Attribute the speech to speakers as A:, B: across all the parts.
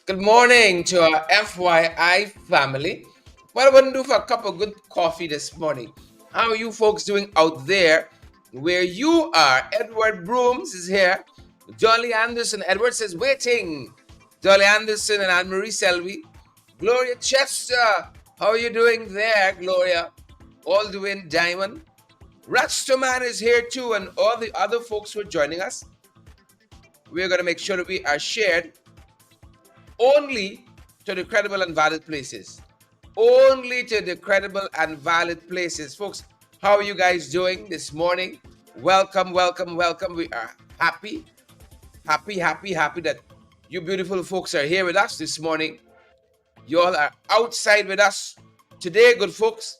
A: Good morning to our FYI family. What I want to do for a cup of good coffee this morning? How are you folks doing out there where you are? Edward Brooms is here. Jolly Anderson. Edward says, waiting. Jolly Anderson and Anne Marie Selby. Gloria Chester. How are you doing there, Gloria? Aldwin Diamond. Rastaman is here too, and all the other folks who are joining us. We're going to make sure that we are shared only to the credible and valid places. Only to the credible and valid places. Folks, how are you guys doing this morning? Welcome, welcome, welcome. We are happy that you beautiful folks are here with us this morning. You all are outside with us today, good folks.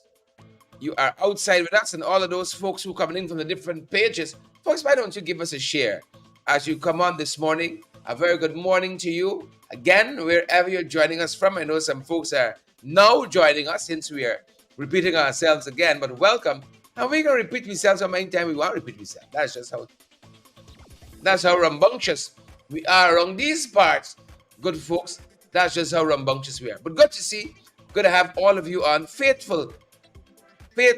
A: You are outside with us, and all of those folks who are coming in from the different pages. Folks, why don't you give us a share as you come on this morning? A very good morning to you. Again, wherever you're joining us from. I know some folks are now joining us since we are repeating ourselves again, but welcome. And we're going to repeat ourselves how many times we want to repeat ourselves. That's how rambunctious we are around these parts. Good folks, that's just how rambunctious we are. But good to see, good to have all of you on. Faithful. You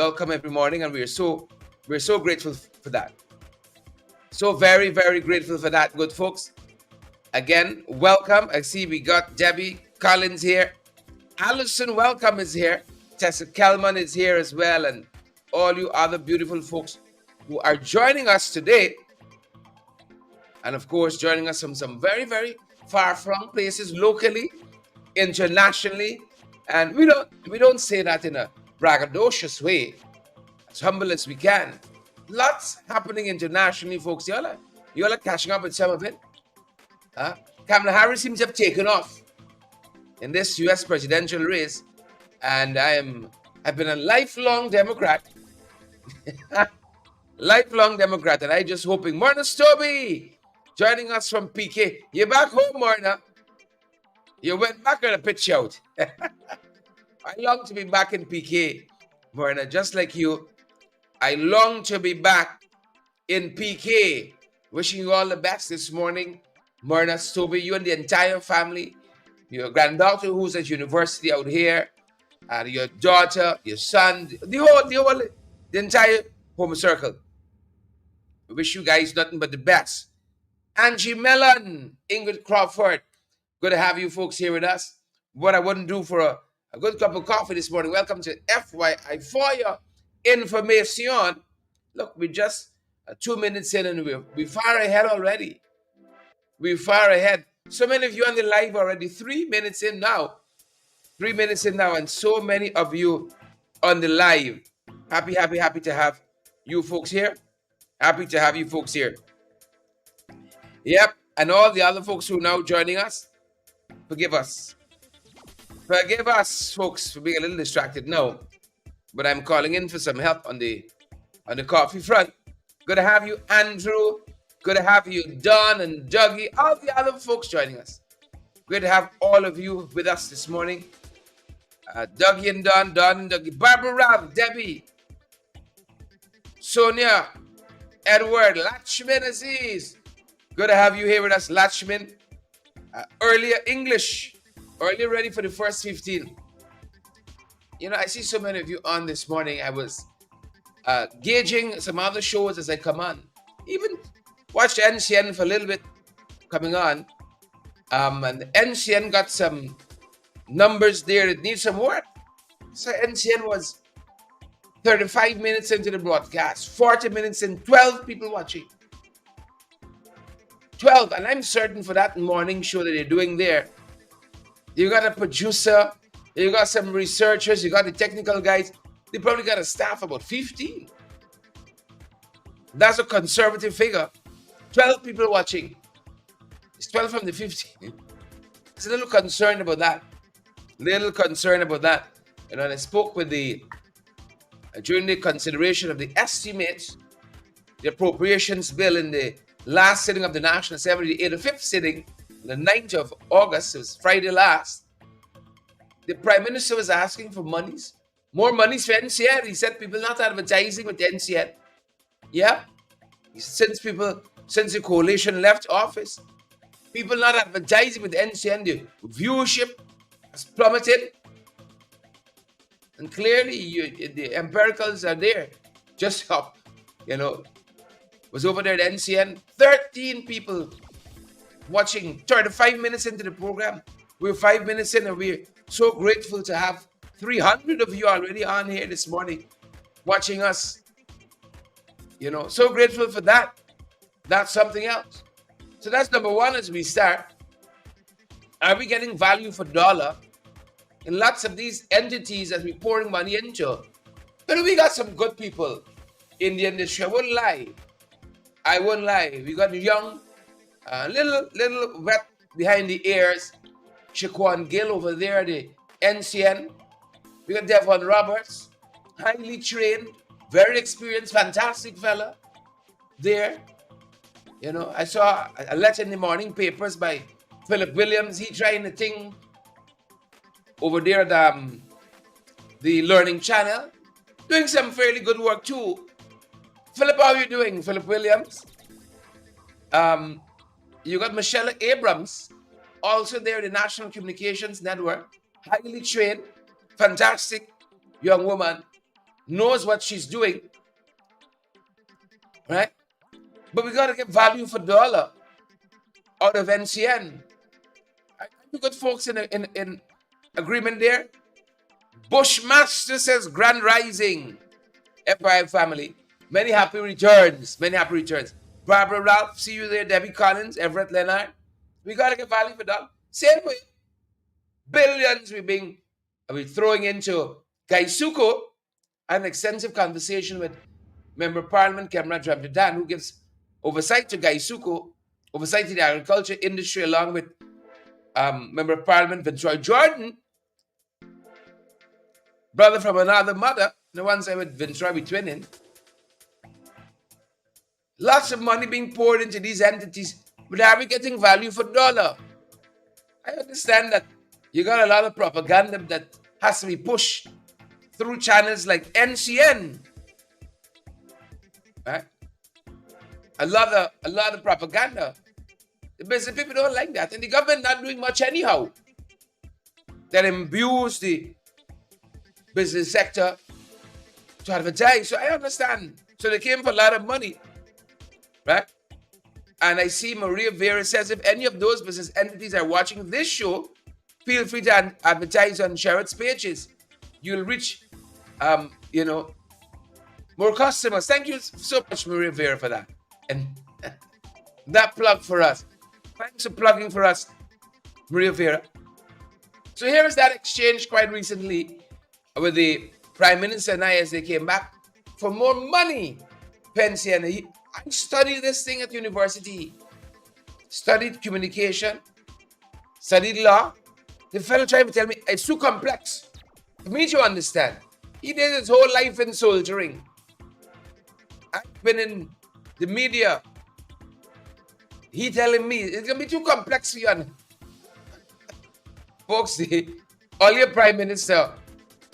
A: all come every morning, and we're so grateful for that. So very, very grateful for that, good folks. Again, welcome. I see we got Debbie Collins here. Allison Welcome is here. Tessa Kelman is here as well. And all you other beautiful folks who are joining us today. And of course, joining us from some very, very far-flung places, locally, internationally. And we don't say that in a braggadocious way, as humble as we can. Lots happening internationally, folks. You all are catching up with some of it. Kamala Harris seems to have taken off in this U.S. presidential race, and I've been a lifelong Democrat, and I just hoping. Morna Stoby, joining us from PK. You're back home, Morna. You went back on a pitch out. I long to be back in PK, Morna, just like you. I long to be back in PK. Wishing you all the best this morning. Morna Stoby, you and the entire family. Your granddaughter who's at university out here. And your daughter, your son, the entire home circle. We wish you guys nothing but the best. Angie Mellon, Ingrid Crawford. Good to have you folks here with us. What I wouldn't do for a good cup of coffee this morning. Welcome to FYI for your information. Look, we're just 2 minutes in, and we're far ahead already. We're far ahead. So many of you on the live already. 3 minutes in now. 3 minutes in now, and so many of you on the live. Happy to have you folks here. Happy to have you folks here. Yep, and all the other folks who are now joining us, forgive us. Forgive us, folks, for being a little distracted now. But I'm calling in for some help on the coffee front. Good to have you, Andrew. Good to have you, Don and Dougie. All the other folks joining us. Good to have all of you with us this morning. Dougie and Don and Dougie. Barbara Rav, Debbie, Sonia, Edward, Lachman Aziz. Good to have you here with us, Lachman. Earlier English. Earlier ready for the first 15. You know, I see so many of you on this morning. I was gauging some other shows as I come on. Even watched NCN for a little bit coming on. And NCN got some numbers there that need some work. So NCN was 35 minutes into the broadcast, 40 minutes in, 12 people watching. 12, and I'm certain for that morning show that they're doing there, you got a producer, you got some researchers, you got the technical guys, they probably got a staff about 15. That's a conservative figure. 12 people watching. It's 12 from the 15. It's a little concerned about that. And when I spoke with during the consideration of the estimates, the appropriations bill in the last sitting of the National Assembly, the 85th sitting, the 9th of August, it was Friday last, the Prime Minister was asking for monies, more monies for NCN. He said people not advertising with NCN. Yeah. Since the coalition left office, People not advertising with NCN, the viewership has plummeted. And clearly, the empiricals are there. Just up, was over there at NCN, 13 people watching 35 minutes into the program. We're 5 minutes in, and we're so grateful to have 300 of you already on here this morning watching us. So grateful for that. That's something else. So that's number one as we start. Are we getting value for dollar in lots of these entities that we're pouring money into? But we got some good people in the industry. I wouldn't lie. We got young, little wet behind the ears. Shaquan Gill over there, the NCN. We got Devon Roberts, highly trained, very experienced, fantastic fella there. I saw a letter in the morning papers by Philip Williams. He trying the thing over there at the Learning Channel, doing some fairly good work too. Philip, how are you doing, Philip Williams? You got Michelle Abrams, also there, the National Communications Network, highly trained, fantastic young woman, knows what she's doing, right? But we got to get value for dollar out of NCN. I think we got folks in agreement there. Bushmaster says, Grand Rising, FYI family. Many happy returns. Barbara Ralph, see you there. Debbie Collins, Everett Leonard. We got to get value for dollar. Same way. Billions we're throwing into Gaisuko. I had an extensive conversation with Member of Parliament Kemra Dramdadan, who gives oversight to Gaisuko, oversight to the agriculture industry, along with Member of Parliament Vintroy Jordan, brother from another mother. The ones I with Vintroy, we twinning. Lots of money being poured into these entities, but are we getting value for dollar? I understand that you got a lot of propaganda that has to be pushed through channels like NCN. Right? A lot of propaganda. The business people don't like that, and the government not doing much anyhow. That imbues the business sector to advertise. So I understand. So they came for a lot of money, right? And I see Maria Vera says, if any of those business entities are watching this show, feel free to advertise on Sherrod's pages. You'll reach, more customers. Thank you so much, Maria Vera, for that. And that plug for us. Thanks for plugging for us, Maria Vera. So here is that exchange quite recently with the Prime Minister and I as they came back for more money. Pension. I studied this thing at university. Studied communication. Studied law. The fellow tried to tell me it's too complex for me to understand. He did his whole life in soldiering. I've been in the media. He telling me it's gonna be too complex for you. Folks, the earlier Prime Minister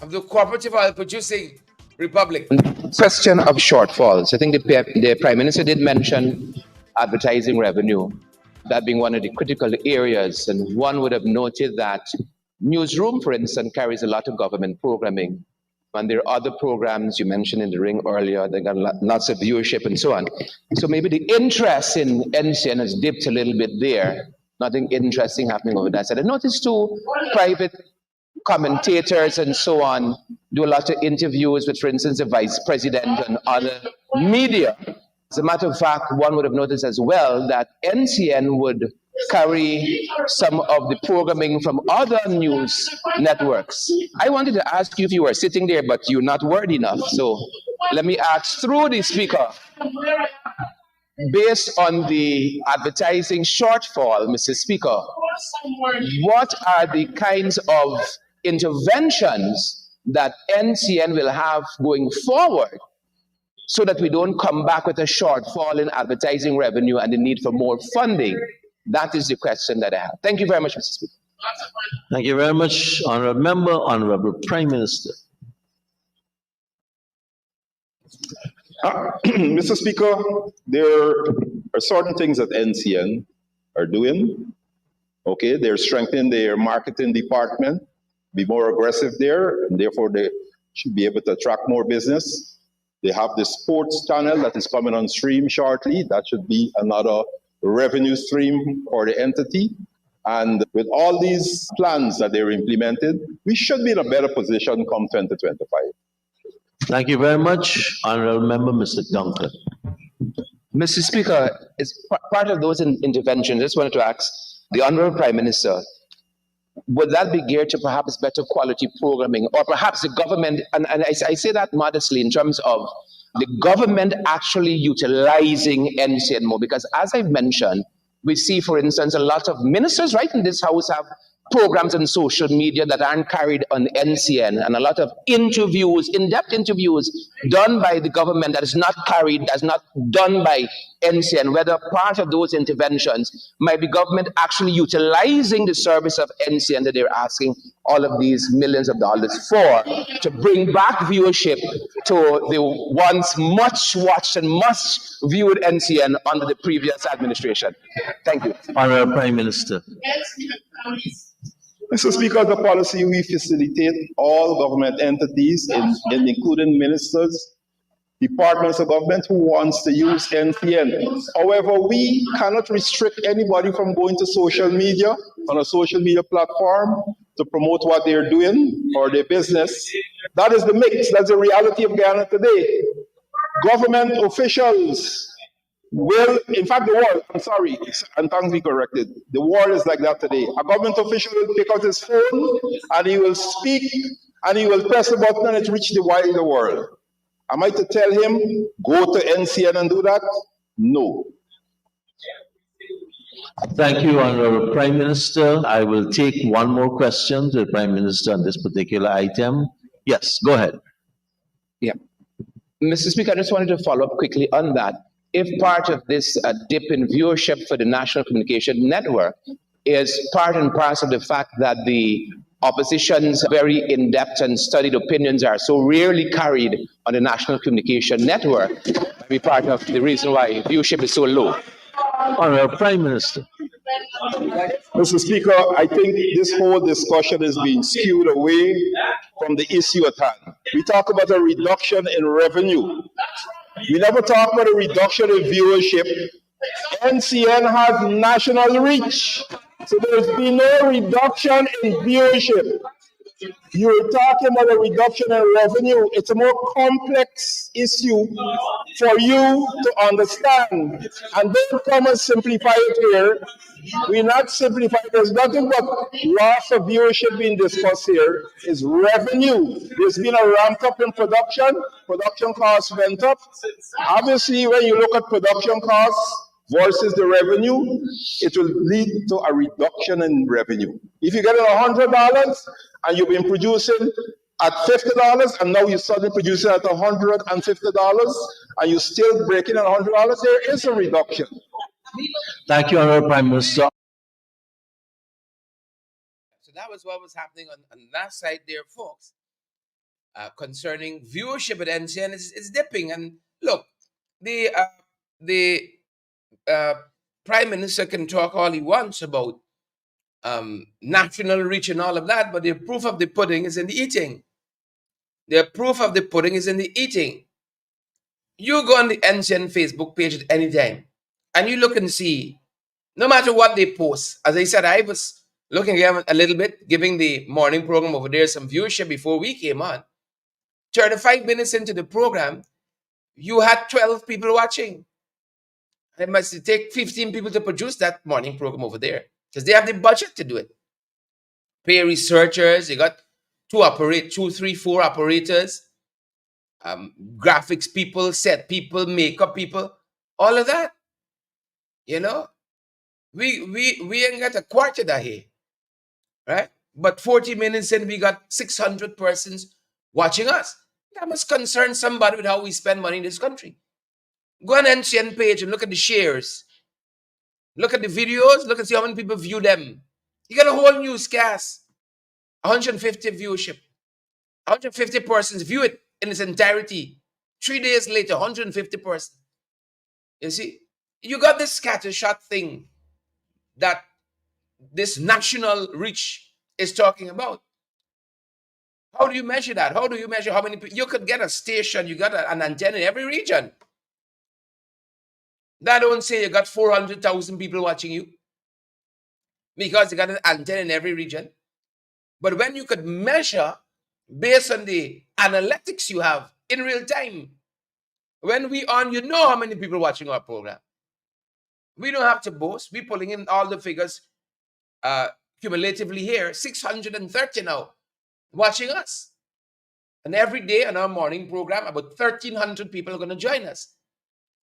A: of the Cooperative Oil Producing Republic.
B: Question of shortfalls. I think the Prime Minister did mention advertising revenue, that being one of the critical areas. And one would have noted that Newsroom, for instance, carries a lot of government programming. And there are other programs you mentioned in the ring earlier that got lots of viewership and so on. So maybe the interest in NCN has dipped a little bit there. Nothing interesting happening over that side. I noticed too, private commentators and so on do a lot of interviews with, for instance, the Vice President and other media. As a matter of fact, one would have noticed as well that NCN would carry some of the programming from other news networks. I wanted to ask you if you were sitting there, but you're not word enough. So let me ask through the speaker, based on the advertising shortfall, Mr. Speaker, what are the kinds of interventions that NCN will have going forward so that we don't come back with a shortfall in advertising revenue and the need for more funding? That is the question that I have. Thank you very much, Mr. Speaker.
C: Thank you very much, Honourable Member, Honourable Prime Minister.
D: Mr. Speaker, there are certain things at NCN are doing. Okay, they're strengthening their marketing department, be more aggressive there, and therefore they should be able to attract more business. They have the sports channel that is coming on stream shortly. That should be another revenue stream for the entity. And with all these plans that they're implemented, we should be in a better position come 2025.
C: Thank you very much, Honorable Member Mr. Duncan.
B: Mr. Speaker, as part of those interventions, I just wanted to ask the Honorable Prime Minister, would that be geared to perhaps better quality programming, or perhaps the government, and I say that modestly in terms of the government actually utilizing NCN more? Because as I've mentioned, we see, for instance, a lot of ministers right in this house have programs on social media that aren't carried on NCN, and a lot of interviews, in-depth interviews done by the government that is not carried, that's not done by NCN, whether part of those interventions might be government actually utilizing the service of NCN that they're asking all of these millions of dollars for, to bring back viewership to the once much watched and much viewed NCN under the previous administration. Thank you.
C: Honorable Prime Minister.
D: Mr. Speaker, the policy we facilitate all government entities, including ministers, departments of government who wants to use NCN. However, we cannot restrict anybody from going to social media, on a social media platform, to promote what they're doing or their business. That is the mix. That's the reality of Ghana today. Government officials will, in fact, the world, I'm sorry, and thanks be corrected, the world is like that today. A government official will pick out his phone and he will speak and he will press a button and it reaches the wider world. Am I to tell him, go to NCN and do that? No.
C: Thank you, Honorable Prime Minister. I will take one more question to the Prime Minister on this particular item. Yes, go ahead.
B: Yeah. Mr. Speaker, I just wanted to follow up quickly on that. If part of this dip in viewership for the National Communication Network is part and parcel of the fact that the opposition's very in-depth and studied opinions are so rarely carried on the National Communication Network, might be part of the reason why viewership is so low.
C: Honorable Prime Minister.
D: Mr. Speaker, I think this whole discussion is being skewed away from the issue at hand. We talk about a reduction in revenue. We never talk about a reduction in viewership. NCN has national reach, so there's been no reduction in viewership. You're talking about a reduction in revenue. It's a more complex issue for you to understand. And don't come and simplify it here. We're not simplifying. There's nothing but loss of viewership being discussed here. It's revenue. There's been a ramp up in production. Production costs went up. Obviously, when you look at production costs versus the revenue, it will lead to a reduction in revenue. If you get $100 and you've been producing at $50 and now you're suddenly producing at $150 and you're still breaking at $100, there is a reduction.
C: Thank you, Honorable Prime Minister.
A: So that was what was happening on that side there, folks. Concerning viewership at NCN is dipping. And look, the Prime Minister can talk all he wants about national reach and all of that, but the proof of the pudding is in the eating. The proof of the pudding is in the eating. You go on the NCN Facebook page at any time, and you look and see, no matter what they post. As I said, I was looking at them a little bit, giving the morning program over there some viewership before we came on. 35 minutes into the program, you had 12 people watching. It must take 15 people to produce that morning program over there, because they have the budget to do it. Pay researchers, you got 2, 3, 4 operators, graphics people, set people, makeup people, all of that. You know, we ain't got a quarter of that here, right? But 40 minutes in, we got 600 persons watching us. That must concern somebody with how we spend money in this country. Go on NCN page and look at the shares. Look at the videos. Look and see how many people view them. You got a whole newscast. 150 viewership. 150 persons view it in its entirety. 3 days later, 150 persons. You see? You got this scattershot thing that this national reach is talking about. How do you measure that? How do you measure how many people? You could get a station, you got an antenna in every region. That don't say you got 400,000 people watching you because you got an antenna in every region. But when you could measure based on the analytics you have in real time, when we on, you know how many people watching our program. We don't have to boast. We're pulling in all the figures cumulatively here, 630 now watching us. And every day on our morning program, about 1,300 people are going to join us.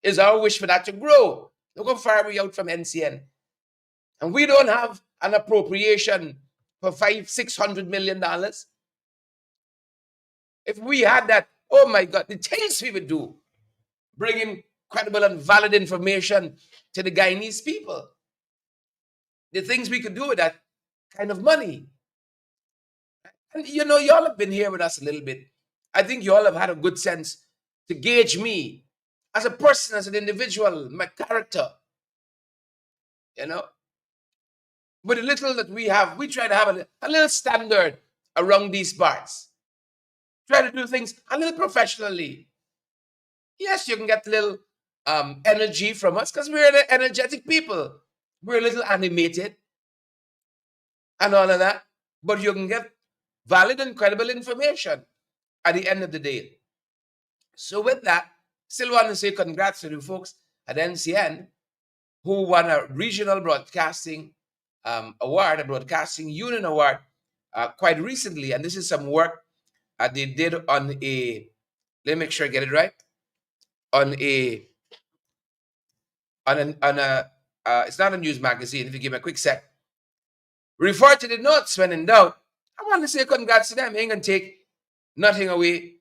A: It's our wish for that to grow. Look how far we out from NCN. And we don't have an appropriation for $500-600 million. If we had that, oh my God, the things we would do, bringing credible and valid information to the Guyanese people. The things we could do with that kind of money. And you know, y'all have been here with us a little bit. I think y'all have had a good sense to gauge me as a person, as an individual, my character. You know, with the little that we have, we try to have a little standard around these parts. Try to do things a little professionally. Yes, you can get a little energy from us because we're energetic people. We're a little animated and all of that. But you can get valid and credible information at the end of the day. So with that, still want to say congrats to the folks at NCN who won a regional broadcasting award, a broadcasting union award quite recently. And this is some work they did on a, let me make sure I get it right, on a, it's not a news magazine, if you give me a quick sec. Refer to the notes when in doubt. I want to say congrats to them. Ain't gonna take nothing away.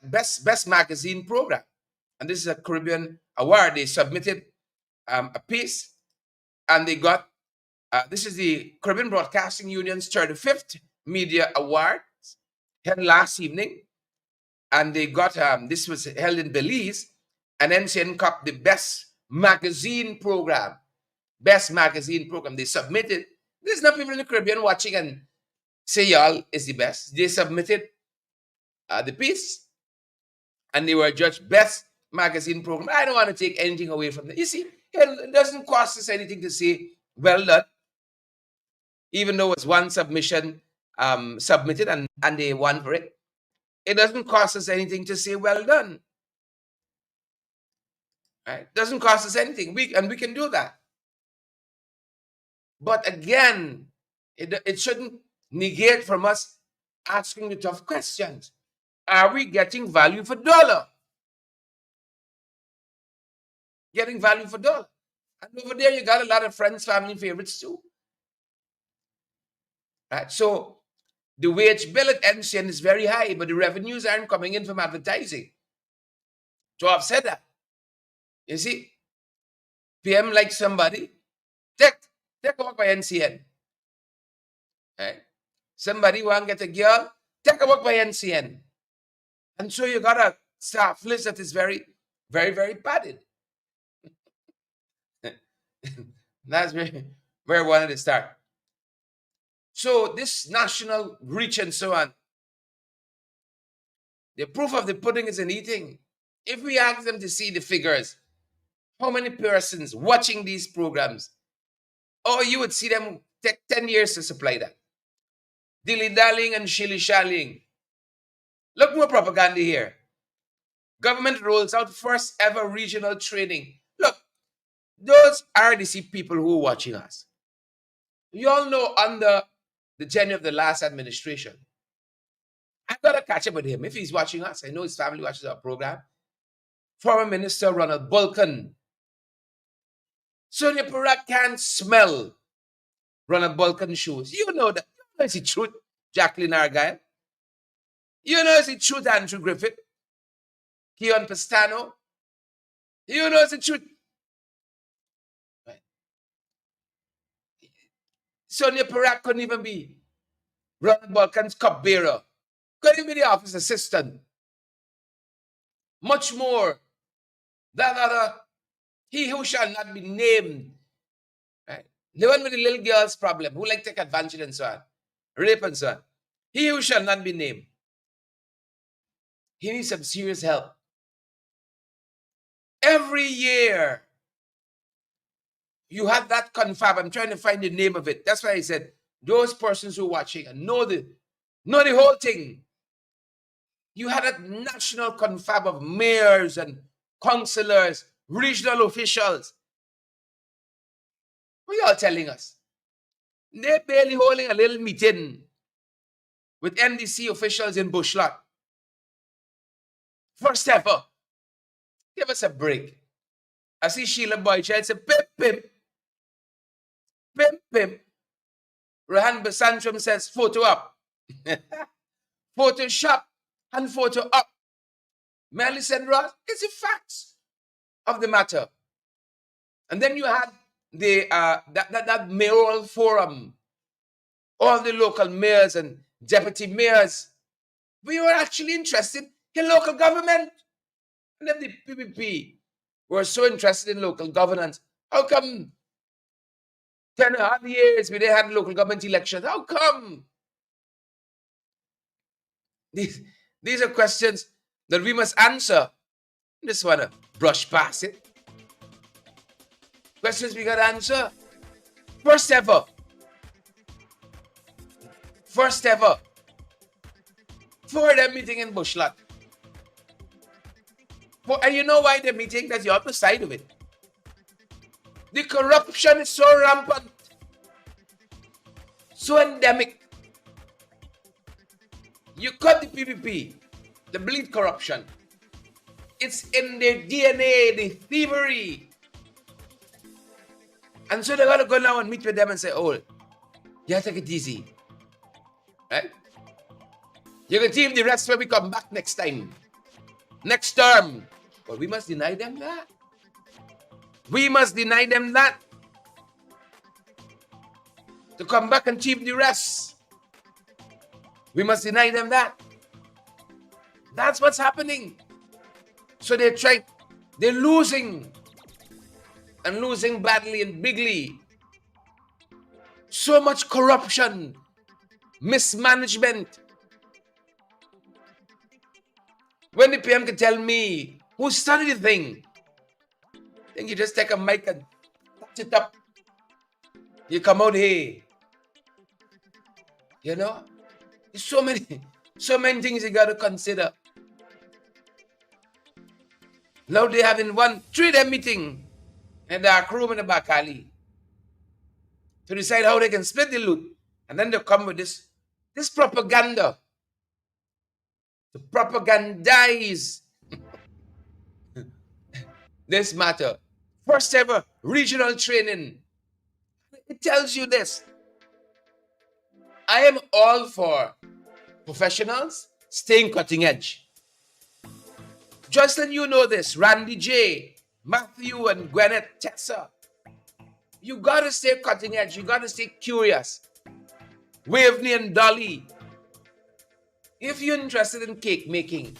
A: Best magazine program. And this is a Caribbean award. They submitted a piece and they got, this is the Caribbean Broadcasting Union's 35th Media Award held last evening. And they got, this was held in Belize, and NCN Cup, the best magazine program. Best magazine program. They submitted. There's no people in the Caribbean watching and say y'all is the best. They submitted the piece and they were judged best magazine program. I don't want to take anything away from that. You see, it doesn't cost us anything to say well done, even though it's one submission submitted and they won for it. It doesn't cost us anything to say well done. Right? It doesn't cost us anything. We can do that. But again, it shouldn't negate from us asking the tough questions. Are we getting value for dollar? Getting value for dollar. And over there, you got a lot of friends, family, favorites too. Right? So the wage bill at NCN is very high, but the revenues aren't coming in from advertising to offset that. You see, PM like somebody, take a walk by NCN. Right? Somebody want to get a girl, take a walk by NCN. And so you got a staff list that is very, very, very padded. That's where I wanted to start. So this national reach and so on, the proof of the pudding is in eating. If we ask them to see the figures, how many persons watching these programs, you would see them take 10 years to supply that. Dilly-dallying and shilly-shallying. Look more propaganda here. Government rolls out first ever regional training. Look, those RDC people who are watching us. You all know under the tenure of the last administration, I've got to catch up with him. If he's watching us, I know his family watches our program. Former Minister Ronald Bulkin. Sonia Purak can't smell Ronald Bulkin's shoes. You know that. You know it's the truth, Jacqueline Argyle. You know it's the truth, Andrew Griffith. Keon Pastano. You know it's the truth. Right. Sonia Purak couldn't even be Ronald Bulkin's cupbearer. Couldn't even be the office assistant. Much more that other, he who shall not be named. Right? The one with the little girl's problem, who like take advantage and so on, rape and so on. He who shall not be named. He needs some serious help. Every year, you had that confab. I'm trying to find the name of it. That's why I said, those persons who are watching and know the whole thing. You had a national confab of mayors and councillors, regional officials. What are y'all telling us? They're barely holding a little meeting with NDC officials in Bushlot. First ever. Give us a break. I see Sheila Boychild say, pimp, pimp. Pimp, pimp. Rohan Basantrum says, photo up. Photoshop and photo up. Millicent Ross, it's the facts of the matter. And then you had the that mayoral forum, all the local mayors and deputy mayors. We were actually interested in local government. And then the PPP were so interested in local governance. How come 10.5 years we didn't have local government elections? How come? These are questions that we must answer. I just want to brush past it. Questions we got to answer. First ever. For them meeting in Bushlot. And you know why they're meeting? That's the other side of it. The corruption is so rampant, so endemic. You cut the PPP, the bleed corruption. It's in their DNA, the thievery. And so they got to go now and meet with them and say, oh, yeah, take it easy. Right? You can team the rest when we come back next time. Next term. But we must deny them that. We must deny them that. To come back and team the rest. We must deny them that. That's what's happening. So they're losing. And losing badly and bigly. So much corruption. Mismanagement. When the PM can tell me who studied the thing, then you just take a mic and touch it up. You come out here. You know? There's so many things you got to consider. Now they having 3-day meeting in the dark room in the back alley to decide how they can split the loot. And then they come with this propaganda to propagandize this matter. First ever regional training. It tells you this. I am all for professionals staying cutting edge. Justin, you know this. Randy J, Matthew and Gwyneth Tessa. You gotta stay cutting edge. You gotta stay curious. Waveney and Dolly. If you're interested in cake making,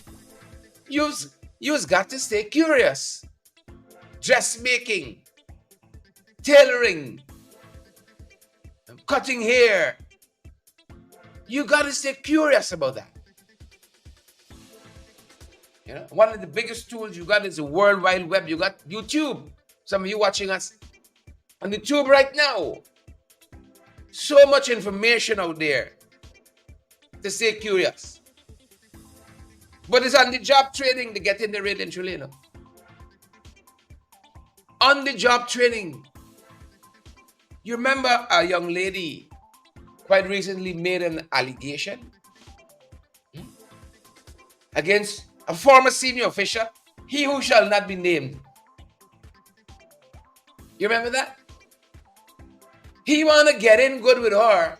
A: you've got to stay curious. Dressmaking, tailoring, cutting hair. You got to stay curious about that. You know, one of the biggest tools you got is the World Wide Web. You got YouTube. Some of you watching us on YouTube right now. So much information out there to stay curious. But it's on the job training to get in the real entry, you know. On the job training. You remember a young lady quite recently made an allegation against a former senior official, he who shall not be named. You remember that? He want to get in good with her.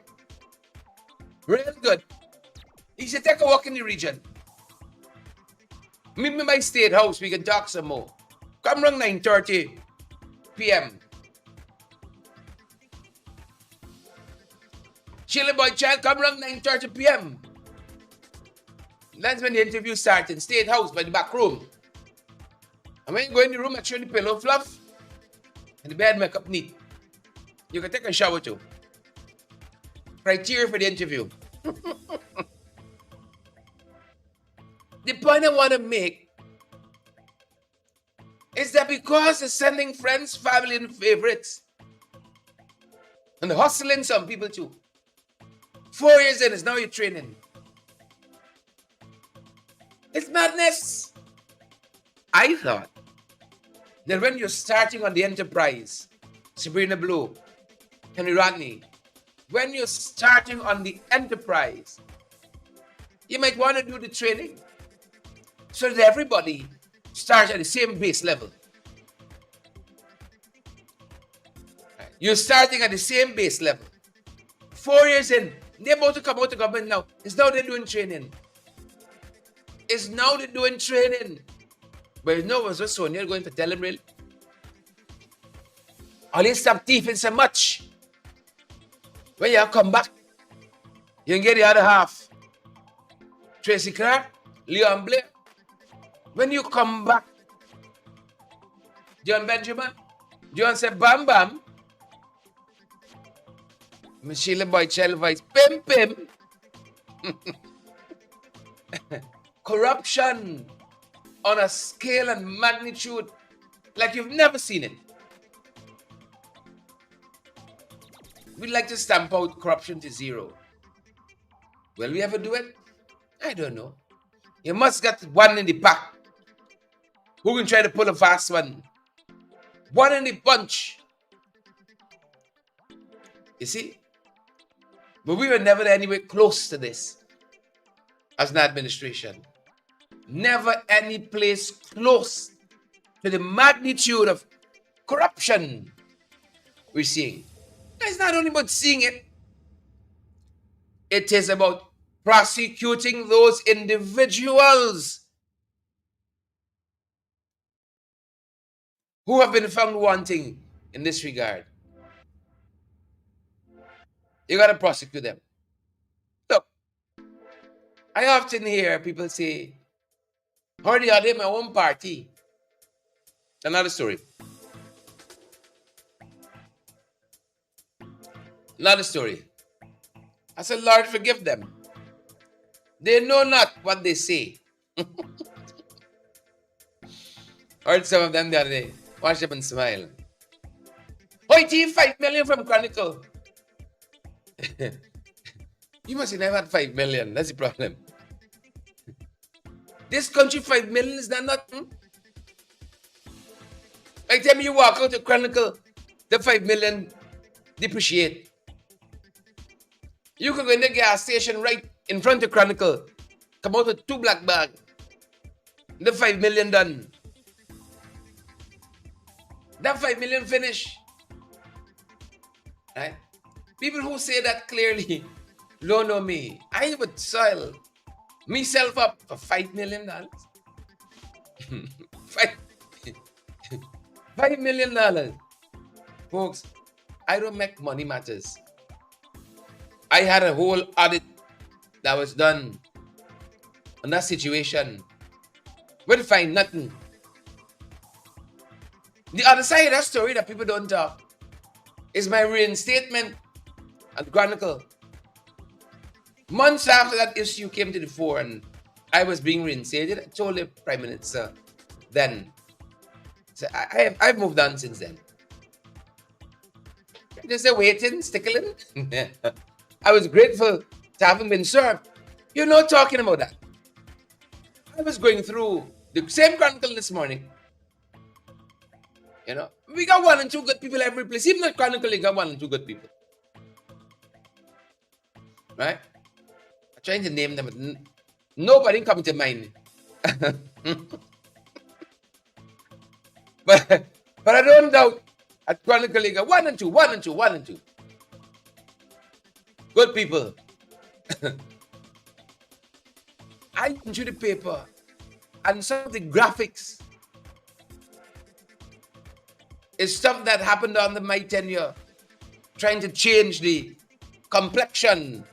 A: Real good. He said, take a walk in the region. Meet me in my state house. We can talk some more. Come around 9:30 p.m. Sheila Boychild, come around 9:30 p.m. That's when the interview starts in State House by the back room. And when you go in the room, make sure the pillow fluff and the bed make up neat. You can take a shower too. Criteria for the interview. The point I want to make is that because they're sending friends, family, and favorites, and hustling some people too. 4 years in, it's now you're training. It's madness. I thought that when you're starting on the enterprise, Sabrina Blue, Henry Rodney, when you're starting on the enterprise, you might want to do the training so that everybody starts at the same base level. You're starting at the same base level. 4 years in, they're about to come out of government now. It's now they're doing training. It's now they're doing training. But you know what's just so you're going to tell them really? All you stop thieving so much. When you come back, you can get the other half. Tracy Clark, Leon Blair. When you come back, John Benjamin, John said, bam, bam. Michelle Boy, Child Voice, pim, pim. Corruption on a scale and magnitude like you've never seen it. We'd like to stamp out corruption to zero. Will we ever do it? I don't know. You must get one in the pack. Who can try to pull a fast one? One in the bunch. You see? But we were never anywhere close to this as an administration. Never any place close to the magnitude of corruption we're seeing. It's not only about seeing it. It is about prosecuting those individuals who have been found wanting in this regard. You got to prosecute them. Look, I often hear people say, "Hardly are they my own party?" Another story. Another story. I said, Lord, forgive them. They know not what they say. Heard some of them the other day. Watch them and smile. Hoity, 5 million from Chronicle. You must have never had 5 million. That's the problem. This country, 5 million is not nothing. By the time you walk out of Chronicle, the 5 million depreciate. You could go in the gas station right in front of Chronicle, come out with 2 black bags. The 5 million done. That 5 million finish. Right? People who say that clearly don't know me. I would sell myself up for $5 million. $5 million. Folks, I don't make money matters. I had a whole audit that was done on that situation. We didn't find nothing. The other side of that story that people don't talk is my reinstatement at the Chronicle. Months after that issue came to the fore and I was being reinstated, I told the Prime Minister then, so I've moved on since then. Just a waiting, stickling. I was grateful to having been served. You're not talking about that. I was going through the same Chronicle this morning. You know, we got 1 and 2 good people every place. Even at Chronicle, you got 1 and 2 good people. Right? I'm trying to name them, but nobody coming to mind. but I don't doubt at Chronicle, you got 1 and 2, 1 and 2, 1 and 2. Good people. I went through the paper and some of the graphics is stuff that happened under my tenure, trying to change the complexion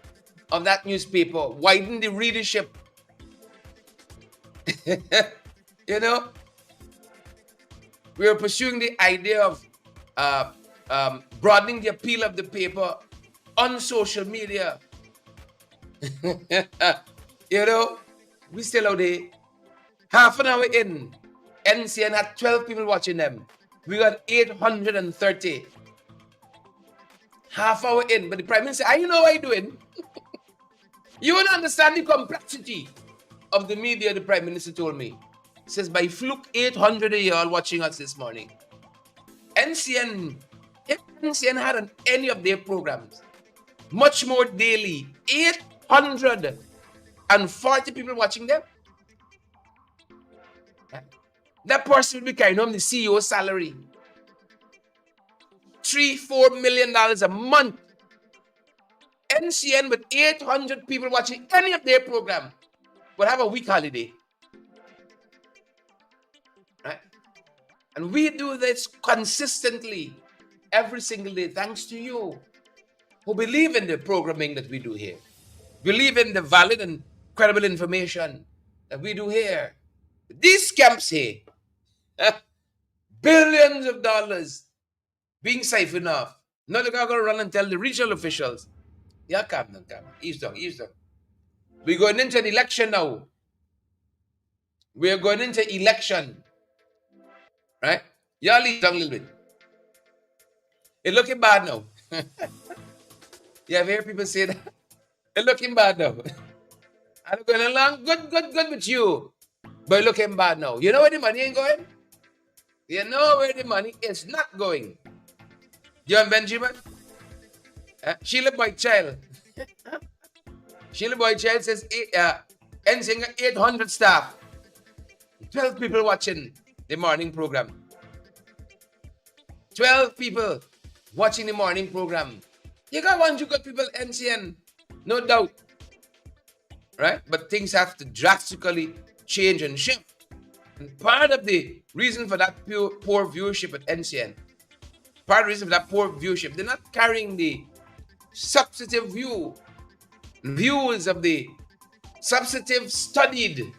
A: of that newspaper, widen the readership. You know, we were pursuing the idea of broadening the appeal of the paper on social media. You know, we still out there. Half an hour in, NCN had 12 people watching them. We got 830. Half hour in, but the Prime Minister, you know what I'm doing? You won't understand the complexity of the media, the Prime Minister told me. He says, by fluke, 800 of y'all watching us this morning. NCN, if NCN had on any of their programs, much more daily, 840 people watching them. That person will be carrying home the CEO's salary. $3-4 million a month. NCN with 800 people watching any of their program will have a week holiday. Right? And we do this consistently every single day, thanks to you who believe in the programming that we do here. Believe in the valid and credible information that we do here. These scams here, billions of dollars being siphoned off. Now they're going to run and tell the regional officials, yeah, calm down. Ease down. We're going into an election now. We're going into election. Right? Y'all ease down a little bit. It's looking bad now. You have heard people say that? It's looking bad now. I'm going along good with you. But looking bad now. You know where the money ain't going? You know where the money is not going. John Benjamin? Sheila Boy Child. Sheila Boy Child says NCN 800 staff. 12 people watching the morning program. 12 people watching the morning program. You got 100 good people NCN, no doubt. Right? But things have to drastically change and shift. And part of the reason for that poor viewership at NCN, they're not carrying the substantive views of the substantive studied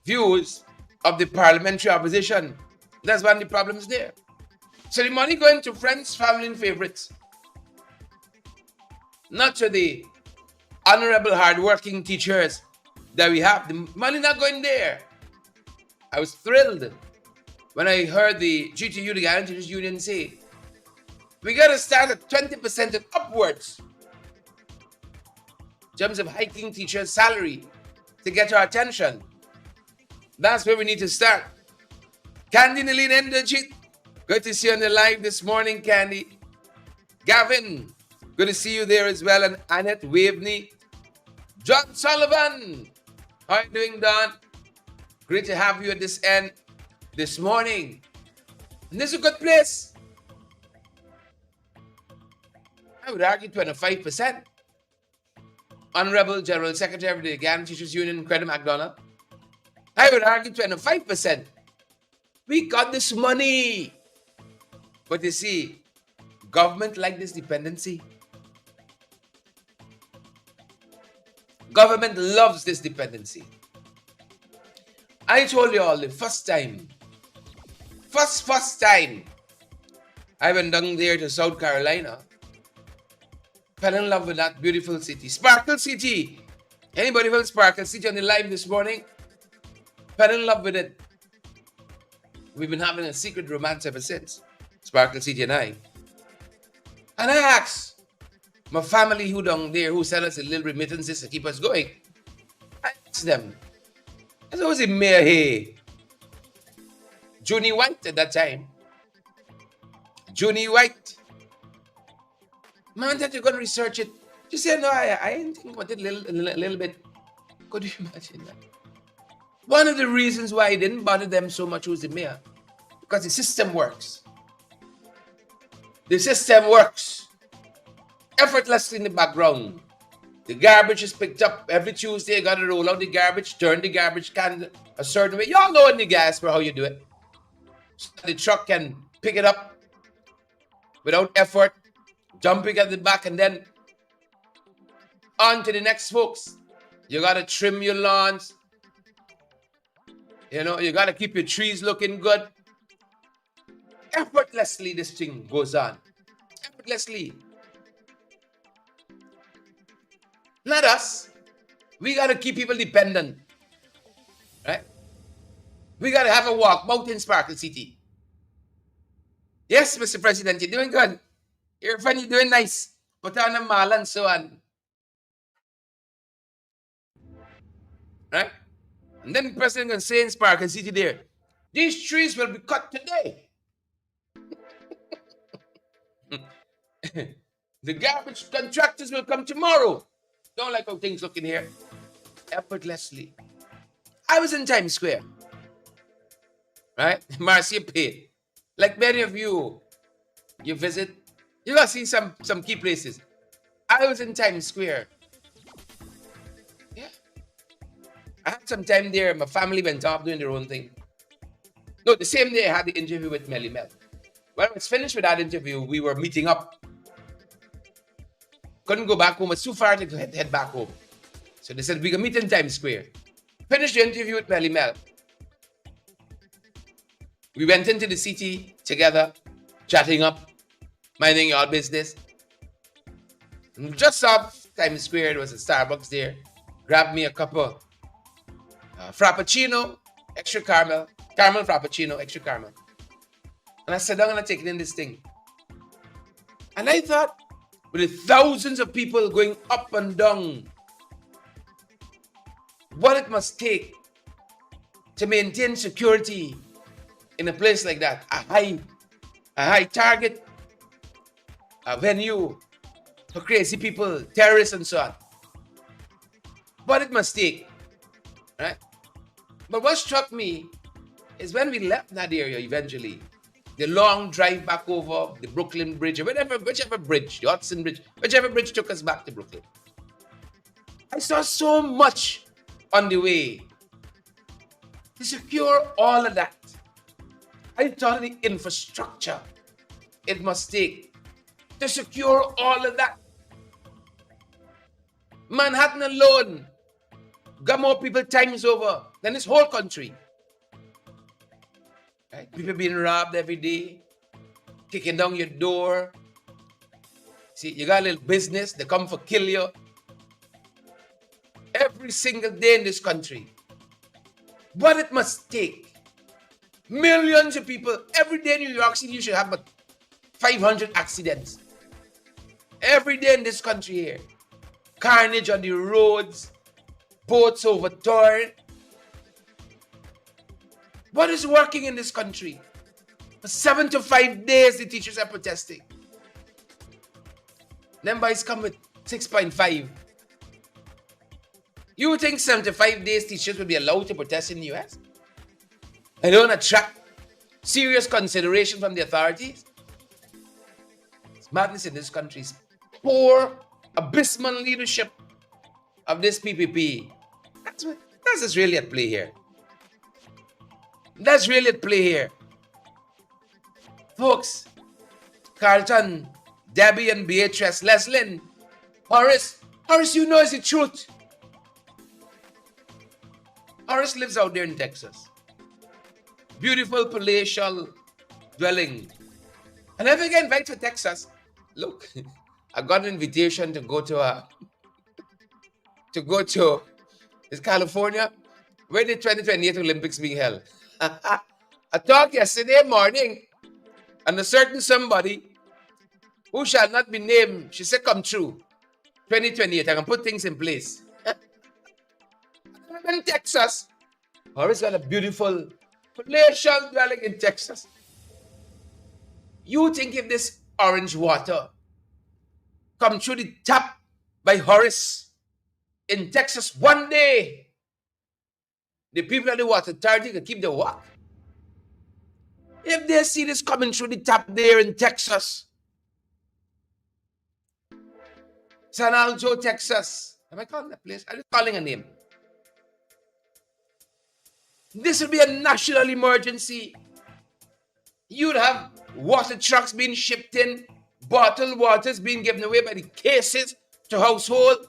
A: views of the parliamentary opposition. That's one of the problems there. So the money going to friends, family, and favorites. Not to the honorable, hard-working teachers that we have. The money not going there. I was thrilled when I heard the GTU, the Guarantee Teachers Union, say, we got to start at 20% and upwards in terms of hiking teachers' salary to get our attention. That's where we need to start. Candy Nalin Endajit, good to see you on the live this morning, Candy. Gavin, good to see you there as well. And Annette Waveney. John Sullivan, how are you doing, Don? Great to have you at this end this morning. And this is a good place. I would argue 25%. Honorable General Secretary of the Guarantee Teachers Union, Credit McDonald. I would argue 25%. We got this money. But you see, government like this dependency. Government loves this dependency. I told you all the first time I went down there to South Carolina, fell in love with that beautiful city. Sparkle City. Anybody from Sparkle City on the live this morning? Fell in love with it. We've been having a secret romance ever since. Sparkle City and I. And I asked my family who down there, who sent us a little remittances to keep us going. I asked them, I said, was the mayor here? Junie White at that time. Junie White. Man, that you're going to research it. She said, no, I didn't think about it a little bit. Could you imagine that? One of the reasons why I didn't bother them so much was the mayor. Because the system works. The system works effortlessly in the background. The garbage is picked up every Tuesday. You got to roll out the garbage, turn the garbage can a certain way. Y'all know in the gas for how you do it. So the truck can pick it up without effort, jumping at the back, and then on to the next, folks. You got to trim your lawns. You know, you got to keep your trees looking good. Effortlessly, this thing goes on. effortlessly. Not us. We got to keep people dependent, right? We got to have a walk, Mountain Sparkle City. Yes, Mr. President, you're doing good. You're funny, doing nice. Put on a mala and so on. Right? And then the president can say in Sparkle City there, these trees will be cut today. The garbage contractors will come tomorrow. Don't like how things look in here. Effortlessly. I was in Times Square. Right? Marcia paid. Like many of you, you visit, you gotta see some key places. I was in Times Square. Yeah. I had some time there. My family went off doing their own thing. No, the same day I had the interview with Melly Mel. When I was finished with that interview, we were meeting up. Couldn't go back home. It's too far to head back home. So they said, we can meet in Times Square. Finished the interview with Melly Mel. We went into the city together, chatting up, minding our business. And just off Times Square, there was a Starbucks there. Grabbed me a cup of Frappuccino, extra caramel, caramel Frappuccino, extra caramel. And I sat down and I taken in this thing. And I thought, with the thousands of people going up and down, what it must take to maintain security in a place like that, a high target, a venue for crazy people, terrorists and so on. What it must take, right? But what struck me is when we left that area eventually, the long drive back over the Brooklyn Bridge, or whichever bridge, the Hudson Bridge, whichever bridge took us back to Brooklyn. I saw so much on the way to secure all of that. I thought of the infrastructure it must take to secure all of that. Manhattan alone got more people times over than this whole country. Right? People being robbed every day, kicking down your door. See, you got a little business, they come for kill you. Every single day in this country. What it must take. Millions of people, every day in New York City, you should have about 500 accidents. Every day in this country here. Carnage on the roads, boats overturned. What is working in this country? For 7 to 5 days, the teachers are protesting. Them boys come with 6.5. You think 75 days teachers will be allowed to protest in the US? And don't attract serious consideration from the authorities? It's madness in this country. It's poor, abysmal leadership of this PPP. That's what's really at play here. That's really at play here. Folks, Carlton, Debbie and Beatrice, Leslyn, Horace, you know it's the truth. Horace lives out there in Texas. Beautiful palatial dwelling. And if I get invited to Texas, look, I got an invitation to go to is California, where the 2028 Olympics being held. I talked yesterday morning, and a certain somebody who shall not be named, she said, come true. 2028, I can put things in place. I'm in Texas. Horace got a beautiful palatial dwelling in Texas. You think if this orange water come through the tap by Horace in Texas one day, the people at the water authority can keep their walk? If they see this coming through the tap there in Texas, San Aljo, Texas, am I calling that place? I'm just calling a name. This will be a national emergency. You'd have water trucks being shipped in, bottled waters being given away by the cases to household.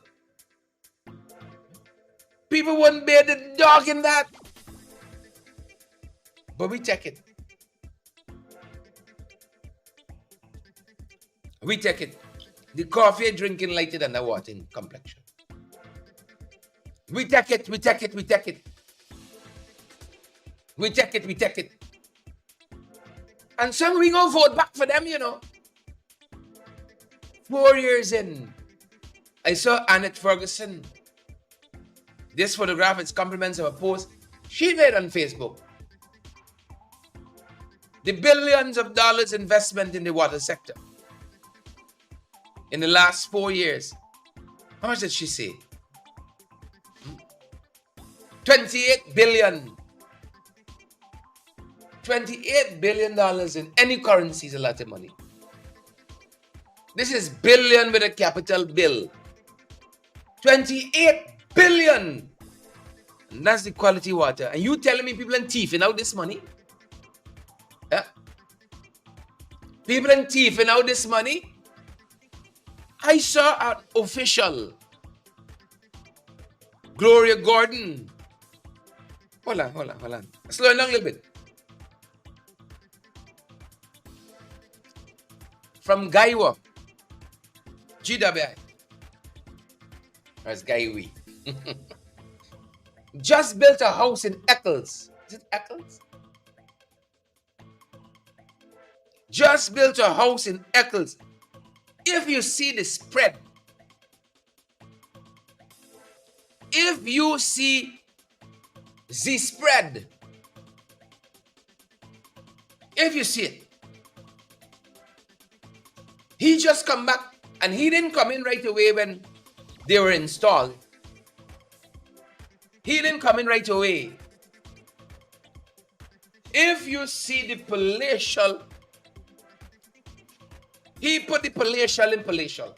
A: People wouldn't bear the dog in that. But we take it. We take it. The coffee you're drinking lighted and the water in complexion. We take it, we take it, we take it. We take it, we take it. And some we gonna vote back for them, 4 years in. I saw Annette Ferguson. This photograph is compliments of a post she made on Facebook. The billions of dollars investment in the water sector in the last 4 years. How much did she say? 28 billion. $28 billion in any currency is a lot of money. This is billion with a capital bill. 28 billion. And that's the quality water. And you telling me people in thieving out this money? Yeah. People in thieving out this money? I saw an official, Gloria Gordon. Hold on. Slow it down a little bit. From Gaiwa, GWI. That's Gaiwi. Just built a house in Eccles. Is it Eccles? Just built a house in Eccles. If you see the spread, if you see the spread, if you see it, he just come back and he didn't come in right away when they were installed. He didn't come in right away. If you see the palatial, he put the palatial in palatial.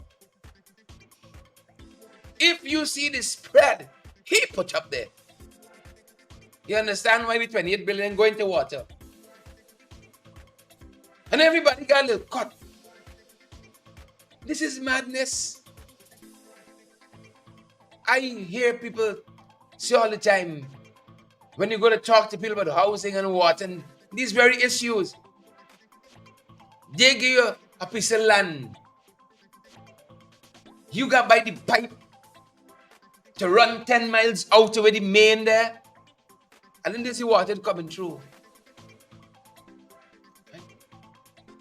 A: If you see the spread, he put up there. You understand why the 28 billion going to water? And everybody got a little cut. This is madness. I hear people say all the time, when you go to talk to people about housing and water and these very issues, they give you a piece of land. You got by the pipe to run 10 miles out to where the main there, and then there's the water coming through.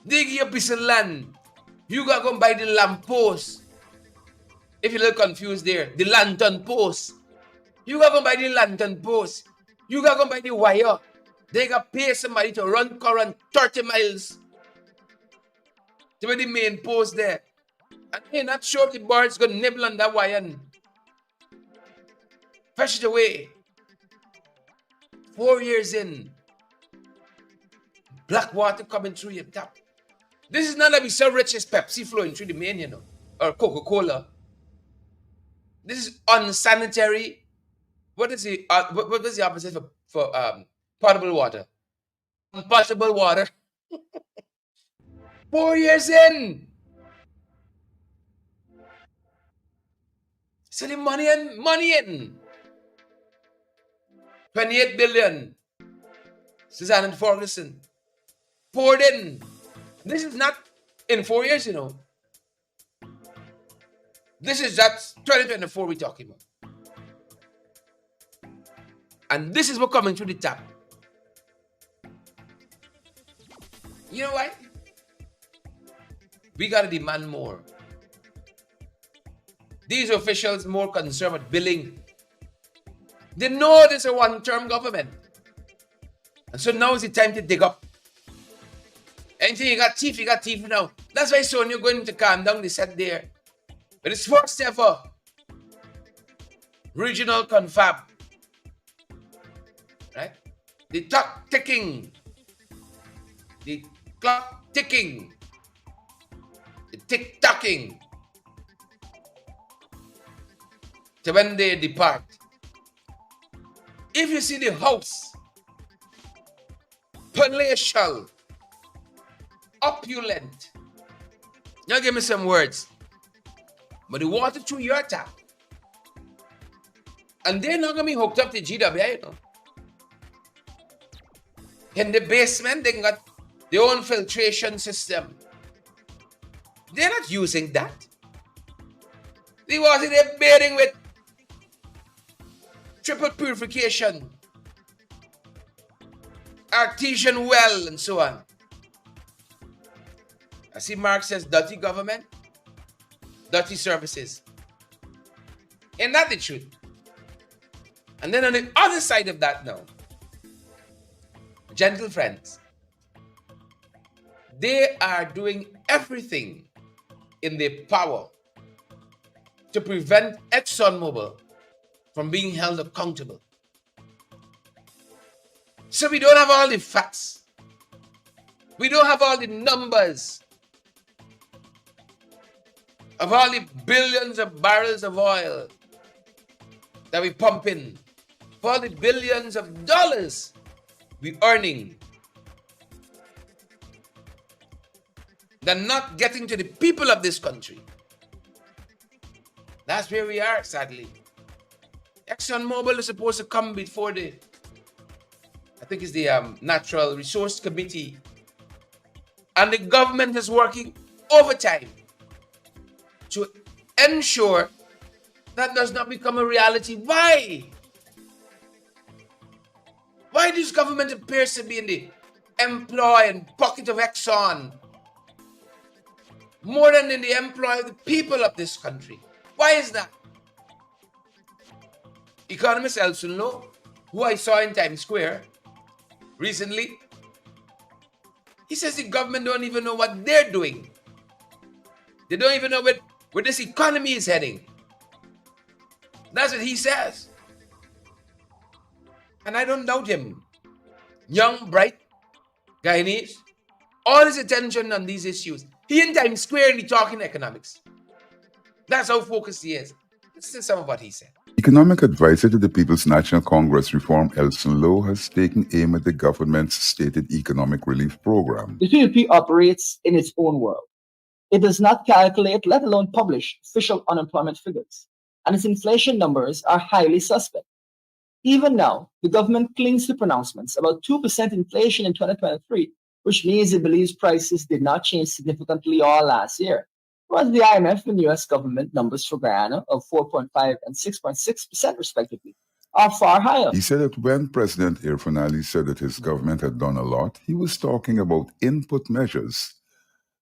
A: They give you a piece of land. You got to go buy the lamp post. If you're a little confused there, the lantern post. You got to go buy the lantern post. You got to go buy the wire. They got to pay somebody to run current 30 miles to where the main post there. And you're not sure if the bird's going to nibble on that wire and fetch it away. 4 years in, black water coming through your tap. This is not that we so rich as Pepsi flowing through the main, or Coca-Cola. This is unsanitary. What is the opposite for potable water? Unpotable water. 4 years in. So the money in. 28 billion. Suzanne and Ferguson poured in. This is not in 4 years, This is just 2024 we're talking about. And this is what coming through the tap. You know why? We got to demand more. These officials more concerned with billing. They know this is a one-term government. And so now is the time to dig up. Anything you got thief now. That's why Sonia going to calm down the set there. But it's first ever regional confab. Right? The clock ticking. The clock ticking. The tick-tocking. To when they depart. If you see the house, palatial, opulent. Now give me some words. But the water through your tap. And they're not going to be hooked up to GWI, In the basement, they got their own filtration system. They're not using that. They wasn't there bathing with triple purification, artesian well, and so on. I see Mark says dirty government, dirty services. Ain't that the truth? And then on the other side of that now, gentle friends, they are doing everything in their power to prevent ExxonMobil from being held accountable. So we don't have all the facts. We don't have all the numbers of all the billions of barrels of oil that we pump in, for all the billions of dollars we're earning, they're not getting to the people of this country. That's where we are, sadly. ExxonMobil is supposed to come before I think it's the Natural Resource Committee. And the government is working overtime to ensure that does not become a reality. Why? Why does government appears to be in the employ and pocket of Exxon more than in the employ of the people of this country? Why is that? Economist Elson Lowe, who I saw in Times Square recently, he says the government don't even know what they're doing. They don't even know where this economy is heading. That's what he says. And I don't doubt him. Young, bright, Guyanese, all his attention on these issues. He in Times Square and he talking economics. That's how focused he is. This is some of what he said.
E: Economic advisor to the People's National Congress Reform, Elson Lowe, has taken aim at the government's stated economic relief program.
F: The PUP operates in its own world. It does not calculate, let alone publish, official unemployment figures, and its inflation numbers are highly suspect. Even now, the government clings to pronouncements about 2% inflation in 2023, which means it believes prices did not change significantly all last year. Whereas the IMF and US government numbers for Guyana of 4.5 and 6.6% respectively are far higher.
E: He said that when President Irfan Ali said that his government had done a lot, he was talking about input measures.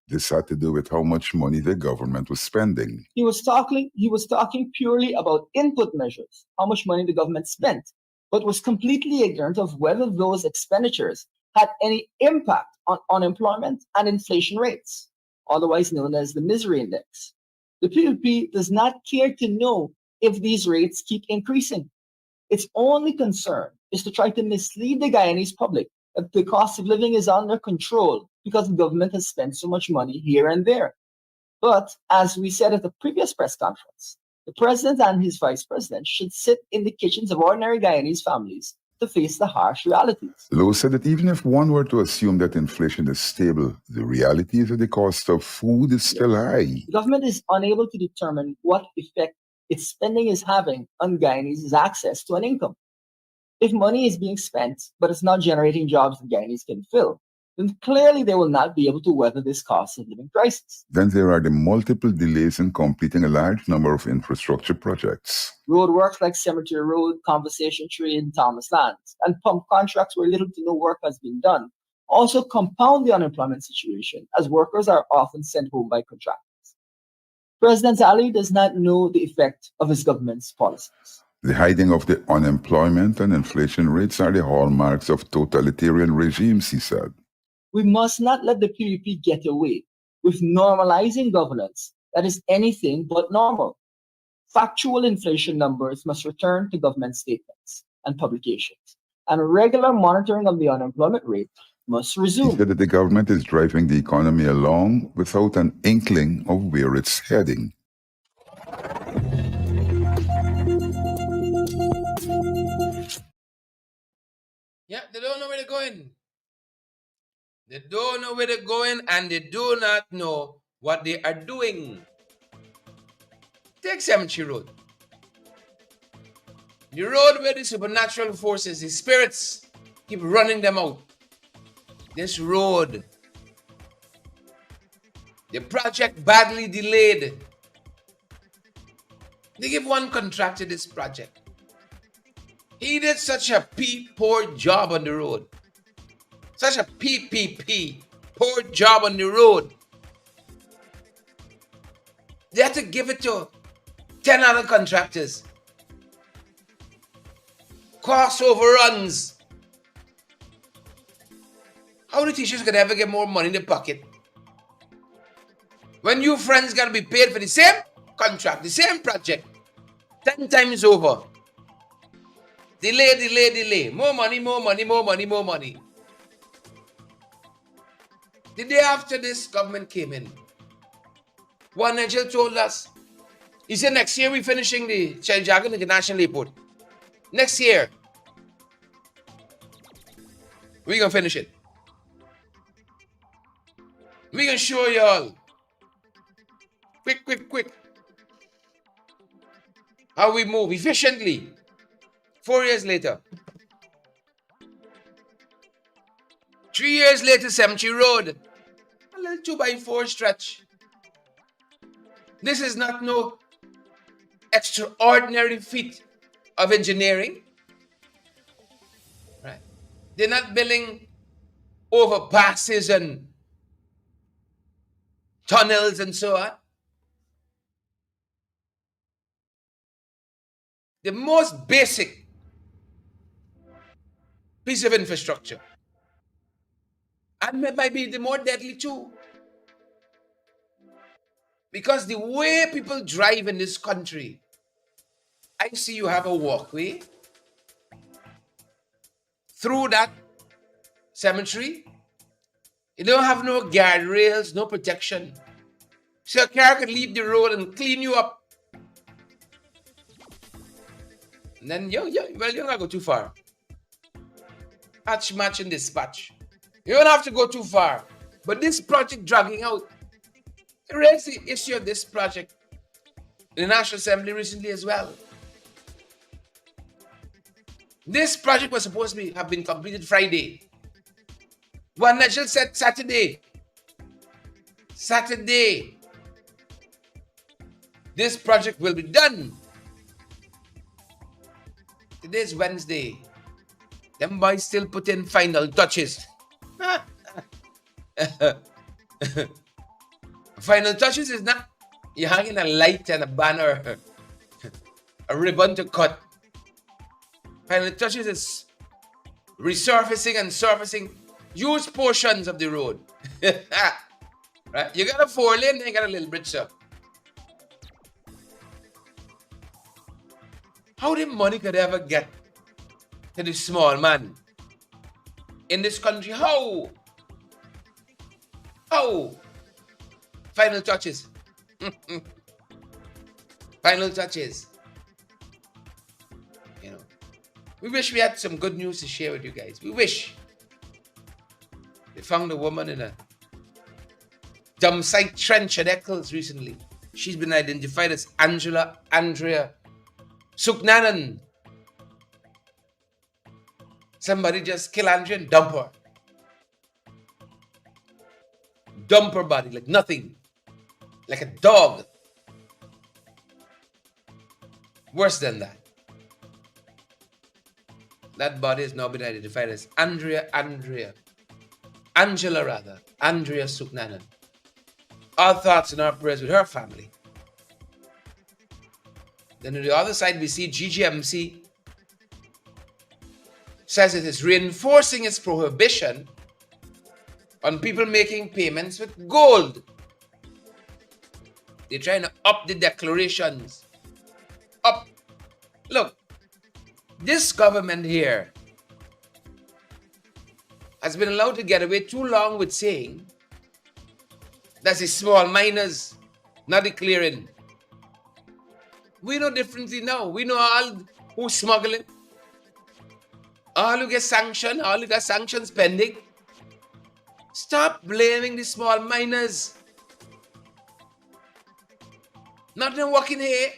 E: This had to do with how much money the government was spending.
F: He was talking purely about input measures, how much money the government spent, but was completely ignorant of whether those expenditures had any impact on unemployment and inflation rates, otherwise known as the misery index. The PUP does not care to know if these rates keep increasing. Its only concern is to try to mislead the Guyanese public that the cost of living is under control because the government has spent so much money here and there. But as we said at the previous press conference, the president and his vice president should sit in the kitchens of ordinary Guyanese families to face the harsh realities.
E: Lowe said that even if one were to assume that inflation is stable, the reality is that the cost of food is still high.
F: The government is unable to determine what effect its spending is having on Guyanese access to an income. If money is being spent, but it's not generating jobs that Guyanese can fill, then clearly they will not be able to weather this cost of living crisis.
E: Then there are the multiple delays in completing a large number of infrastructure projects.
F: Roadworks like Cemetery Road, Conversation Tree, and Thomas Lands, and pump contracts where little to no work has been done, also compound the unemployment situation, as workers are often sent home by contractors. President Ali does not know the effect of his government's policies.
E: The hiding of the unemployment and inflation rates are the hallmarks of totalitarian regimes, he said.
F: We must not let the PUP get away with normalizing governance that is anything but normal. Factual inflation numbers must return to government statements and publications, and regular monitoring of the unemployment rate must resume.
E: He said that the government is driving the economy along without an inkling of where it's heading.
A: Yeah, they don't know where they're going. They don't know where they're going, and they do not know what they are doing. Take Cemetery Road. The road where the supernatural forces, the spirits, keep running them out. This road The project badly delayed. They give one contractor this project. He did such a poor job on the road. Such a poor job on the road. They had to give it to 10 other contractors. Cost overruns. How the teachers could ever get more money in their pocket? When you friends gotta be paid for the same contract, the same project, 10 times over. Delay. More money. The day after this government came in, one angel told us, he said next year we're finishing the Jagan International Airport. Next year, we're gonna finish it. We're gonna show y'all quick how we move efficiently. 4 years later. 3 years later, Cemetery Road. A little 2x4 stretch. This is not no extraordinary feat of engineering. Right? They're not building overpasses and tunnels and so on. The most basic piece of infrastructure. And it might be the more deadly too. Because the way people drive in this country, I see you have a walkway through that cemetery. You don't have no guardrails, no protection. So a car could leave the road and clean you up. And then, you're not going to go too far. Match and dispatch. You don't have to go too far. But this project dragging out. I raised the issue of this project in the National Assembly recently as well. This project was supposed to have been completed Friday. One Nigel said Saturday. This project will be done. Today's Wednesday. Them boys still put in final touches. Final touches is not you hanging a light and a banner, a ribbon to cut. Final touches is resurfacing and surfacing huge portions of the road. Right? You got a 4-lane, then you got a little bridge up. How the money could ever get to the small man in this country? How? Final touches. Final touches. You know, we wish we had some good news to share with you guys. We wish. They found a woman in a dump site trench at Eccles recently. She's been identified as Andrea Suknanan. Somebody just kill Andrea and dump her. Dump her body like nothing. Like a dog. Worse than that. That body has now been identified as Angela Suknanan. Our thoughts and our prayers with her family. Then on the other side, we see GGMC says it is reinforcing its prohibition on people making payments with gold. They're trying to up the declarations. Up. Look, this government here has been allowed to get away too long with saying that's the small miners not declaring. We know differently now. We know all who smuggling, all who get sanctioned, all who got sanctions pending. Stop blaming the small miners. Nothing working here.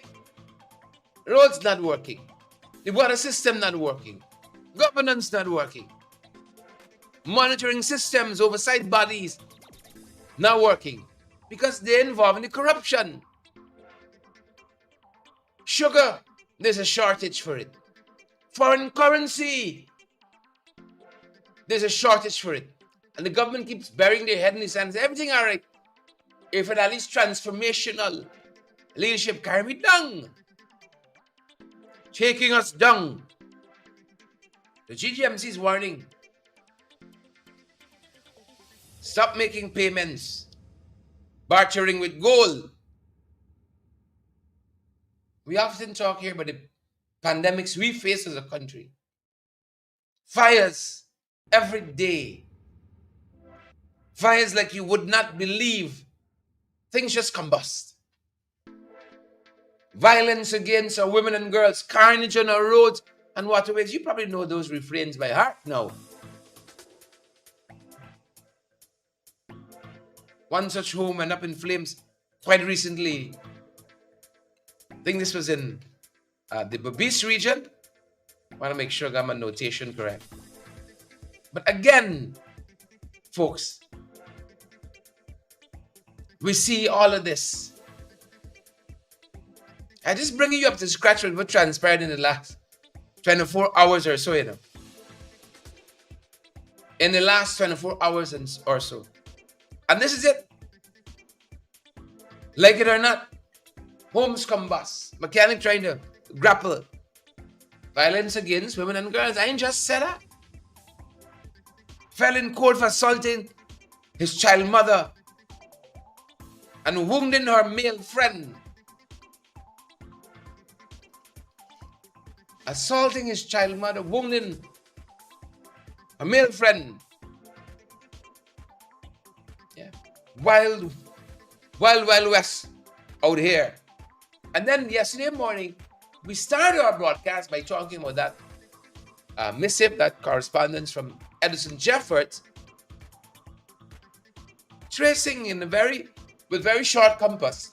A: Roads not working. The water system not working. Governance not working. Monitoring systems, oversight bodies not working. because they're involved in the corruption. Sugar, there's a shortage for it. Foreign currency, there's a shortage for it. And the government keeps burying their head in the sand. Everything all right. If it at least transformational leadership carry me down, taking us down. The GGMC is warning. Stop making payments, bartering with gold. We often talk here about the pandemics we face as a country. Fires every day. Fires like you would not believe. Things just combust. Violence against our women and girls, carnage on our roads and waterways. You probably know those refrains by heart now. One such home went up in flames quite recently. I think this was in the Babis region. I want to make sure I got my notation correct. But again, folks, we see all of this. I just bringing you up to scratch with what transpired in the last 24 hours or so, In the last 24 hours or so. And this is it. Like it or not, homes combust. Mechanic trying to grapple. Violence against women and girls. I ain't just said that. Fell in court for assaulting his child mother and wounding her male friend. Assaulting his child mother, wounding a male friend. Yeah. Wild west out here. And then yesterday morning, we started our broadcast by talking about that missive, that correspondence from Edison Jeffords, tracing with very short compass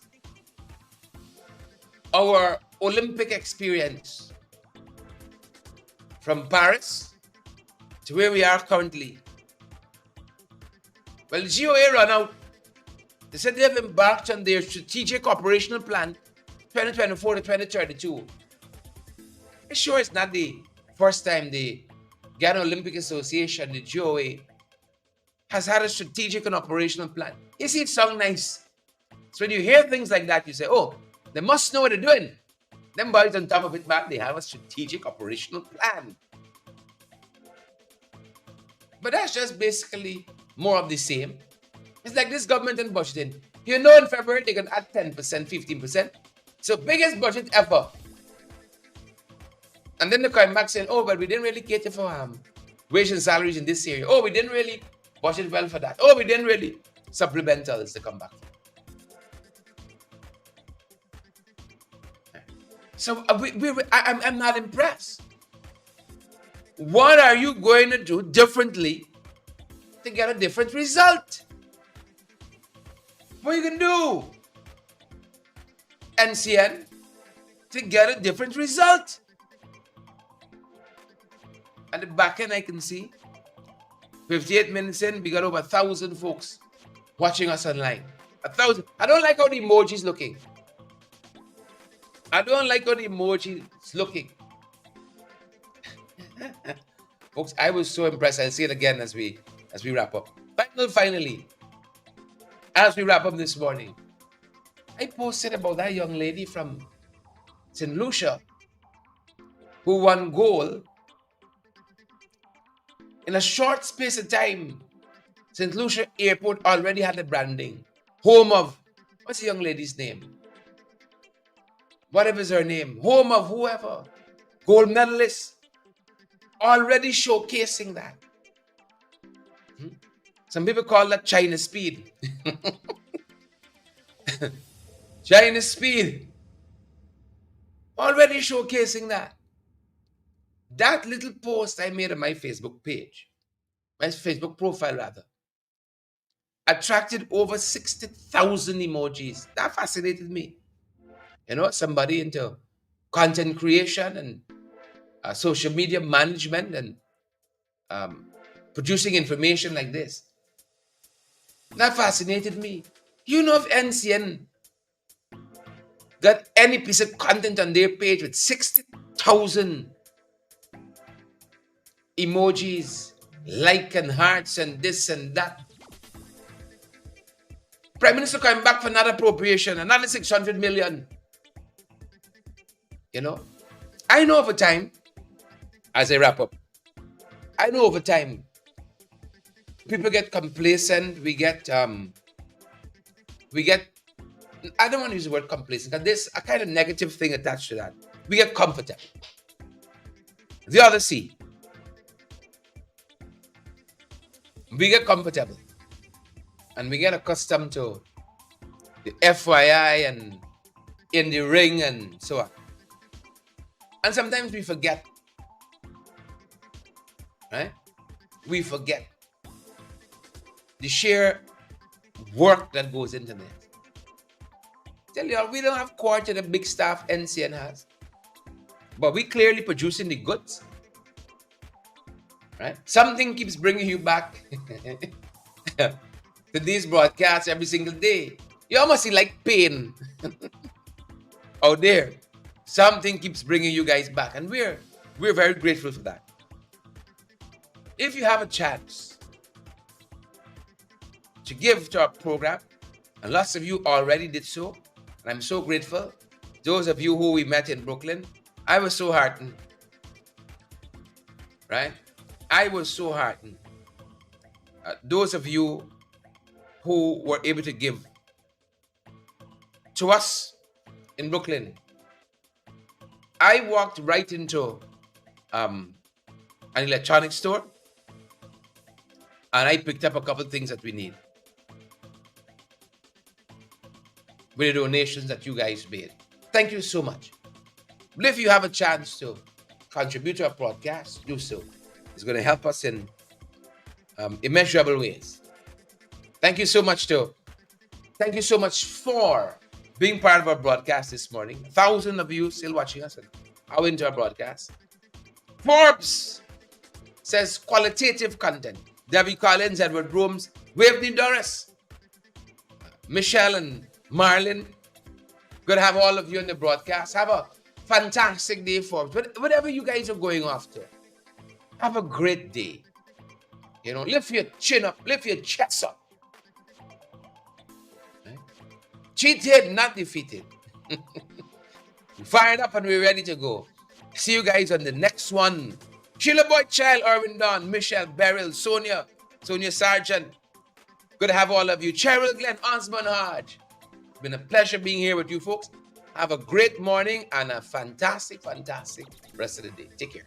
A: our Olympic experience from Paris to where we are currently. Well, the GOA ran out. They said they have embarked on their strategic operational plan 2024 to 2032. I'm sure it's not the first time the Ghana Olympic Association, the GOA, has had a strategic and operational plan. You see, it sounds nice. So when you hear things like that, you say, oh, they must know what they're doing. Them boys on top of it, man, they have a strategic operational plan. But that's just basically more of the same. It's like this government and budgeting. You know, in February, they can add 10%, 15%. So biggest budget ever. And then they come back saying, oh, but we didn't really cater for wage and salaries in this area. Oh, we didn't really budget well for that. Oh, we didn't really. Supplementals to come back. So I'm not impressed. What are you going to do differently to get a different result? What are you going to do, NCN, to get a different result? At the back end, I can see 58 minutes in, we got over 1,000 folks watching us online. 1,000. I don't like how the emoji's looking. I don't like how the emoji is looking. Folks, I was so impressed. I'll say it again as we wrap up. Finally, as we wrap up this morning, I posted about that young lady from St. Lucia who won gold in a short space of time. St. Lucia Airport already had the branding. Home of, what's the young lady's name? Whatever's her name. Home of whoever. Gold medalist. Already showcasing that. Some people call that China speed. China speed. Already showcasing that. That little post I made on my Facebook page, my Facebook profile rather, attracted over 60,000 emojis. That fascinated me. You know, somebody into content creation and social media management and producing information like this. That fascinated me. You know if NCN got any piece of content on their page with 60,000 emojis, like and hearts and this and that. Prime Minister coming back for another appropriation, another 600 million. You know, I know over time, as I wrap up, I know over time, people get complacent. We get, I don't want to use the word complacent because there's a kind of negative thing attached to that. We get comfortable. The other C, we get comfortable and we get accustomed to the FYI and in the ring and so on. And sometimes we forget, right? We forget the sheer work that goes into this. Tell you, we don't have quite the big staff NCN has, but we clearly producing the goods, right? Something keeps bringing you back to these broadcasts every single day. You almost see like pain out there. Something keeps bringing you guys back, and we're very grateful for that. If you have a chance to give to our program, and lots of you already did so, and I'm so grateful. Those of you who we met in Brooklyn, I was so heartened, right? I was so heartened. Those of you who were able to give to us in Brooklyn, I walked right into an electronics store and I picked up a couple of things that we need with the donations that you guys made. Thank you so much. But if you have a chance to contribute to our broadcast, do so. It's going to help us in immeasurable ways. Thank you so much, too. Thank you so much for being part of our broadcast this morning. 1,000 of you still watching us and how into our broadcast. Forbes says qualitative content. Debbie Collins, Edward Brooms, Waveney Doris, Michelle and Marlin. Good to have all of you in the broadcast. Have a fantastic day, Forbes. Whatever you guys are going after, have a great day. You know, lift your chin up, lift your chest up. Right? Cheated, not defeated. Fired up and we're ready to go. See you guys on the next one. Sheila Boyd Child, Irwin Don, Michelle Beryl, Sonia Sargent. Good to have all of you. Cheryl Glenn, Osman Hodge. It's been a pleasure being here with you folks. Have a great morning and a fantastic rest of the day. Take care.